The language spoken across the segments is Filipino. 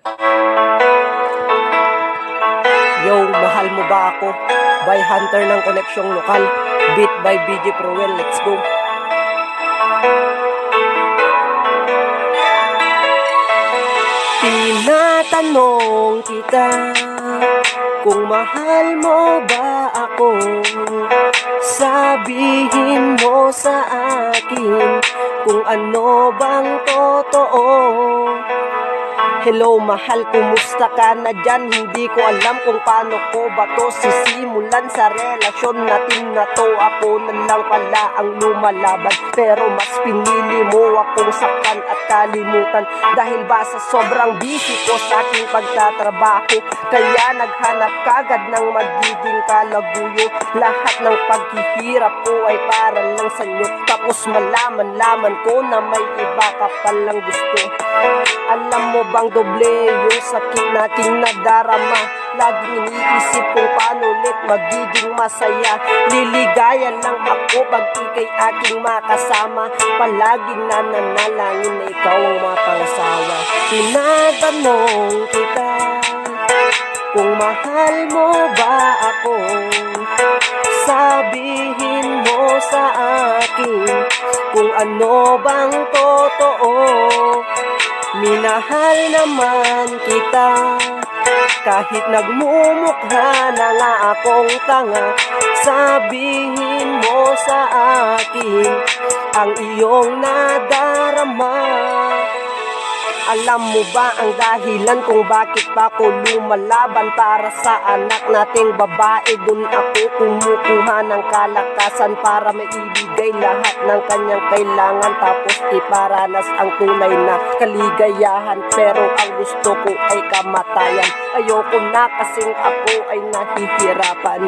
Yo, mahal mo ba ako? By Hunter ng Koneksyong Lokal, beat by BJ Proel, let's go. Tinatanong kita kung mahal mo ba ako. Sabihin mo sa akin kung ano bang totoo. Hello mahal, kumusta ka na dyan? Hindi ko alam kung paano ko ba to sisimulan sa relasyon natin na to. Ako na lang pala ang lumalaban, pero mas pinili mo akong saktan at kalimutan. Dahil ba sa sobrang busy ko sa aking pagtatrabaho, kaya naghanap kagad ng magiging kalaguyo. Lahat ng paghihirap ko ay para lang sa'yo, tapos malaman ko na may iba ka palang gusto. Alam mo bang doble yung sakit nating nadarama? Laging iniisip kung paano ulit magiging masaya. Liligaya lang ako pag ika'y aking makasama. Palaging nananalangin na ikaw ang mapangasawa. Tinatanong kita kung mahal mo ba ako. Sabihin mo sa akin kung ano bang totoo. Minahal naman kita kahit nagmumukha na nga akong tanga. Sabihin mo sa akin ang iyong nadarama. Alam mo ba ang dahilan kung bakit pa ako lumalaban? Para sa anak nating babae, dun ako kumukuha ng kalakasan para maibigay lahat ng kanyang kailangan, tapos iparanas ang tunay na kaligayahan. Pero ang gusto ko ay kamatayan. Ayoko na kasing ako ay nahihirapan.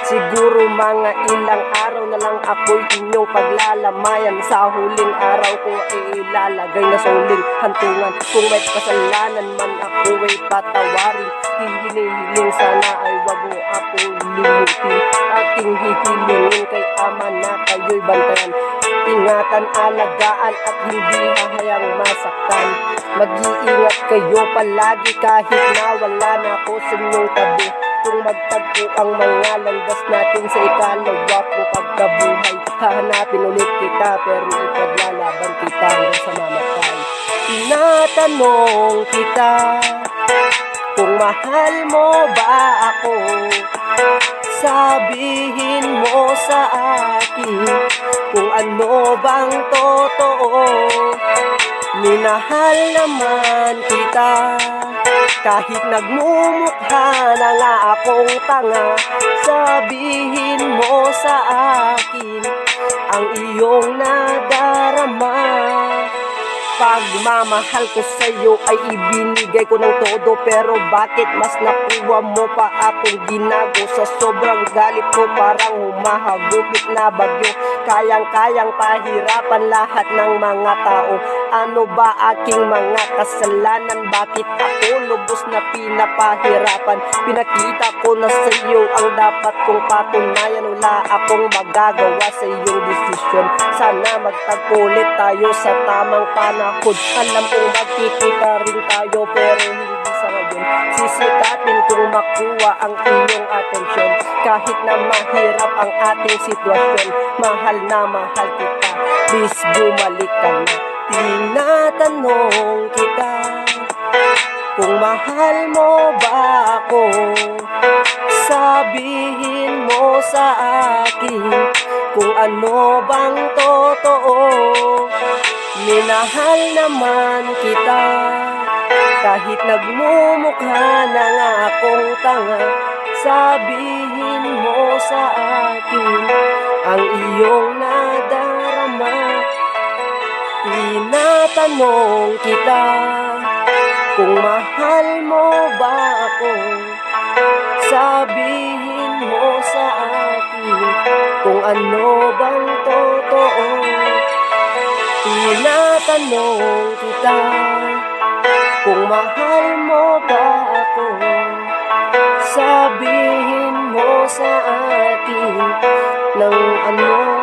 Siguro mga ilang araw na lang ako'y inyong paglalamayan. Sa huling araw ko ay ilalagay na sa huling hantungan. Kung may kasalanan man ako ay patawarin. Hinihiling sana ay wag mo akong limutin. Aking hihilingin kay Ama na kayo'y bantayan. Ingatan, alagaan at hindi hahayang masaktan. Mag-iingat kayo palagi kahit na wala na ako sa inyong tabi. Kung magtagpo ang mga landas natin sa ikalawa kong pagkabuhay, hahanapin ulit kita pero ipaglalaban kita hanggang sa mamatay. Tinatanong kita kung mahal mo ba ako. Sabihin mo sa akin kung ano bang totoo. Minahal naman kita kahit nagmumukha na nga akong tanga. Sabihin mo sa akin ang iyong nadarama. Pagmamahal ko sa'yo ay ibinigay ko ng todo, pero bakit mas nakuha mo pa akong ginago? Sa sobrang galit ko parang humahagupit na bagyo. Kayang-kayang pahirapan lahat ng mga tao. Ano ba aking mga kasalanan? Bakit ako lubos na pinapahirapan? Pinakita ko na sa'yo ang dapat kong patunayan. Wala akong magagawa sa iyong desisyon. Sana magtagpo ulit tayo sa tamang panahon. Alam kong magkikita rin tayo pero hindi sa ngayon. Sisikapin kong makuha ang iyong atensyon. Kahit na mahirap ang ating sitwasyon, mahal na mahal kita, please bumalik ka na. Tinatanong kita kung mahal mo ba ako. Sabihin mo sa akin kung ano bang totoo. Minahal naman kita kahit nagmumukha na nga akong tanga. Sabihin mo sa akin ang iyong nadarama. Tinatanong kita kung mahal mo ba ako. Sabihin mo sa akin kung ano bang totoo. Tinatanong kita kung mahal mo ba ako. Sabihin mo sa akin ng ano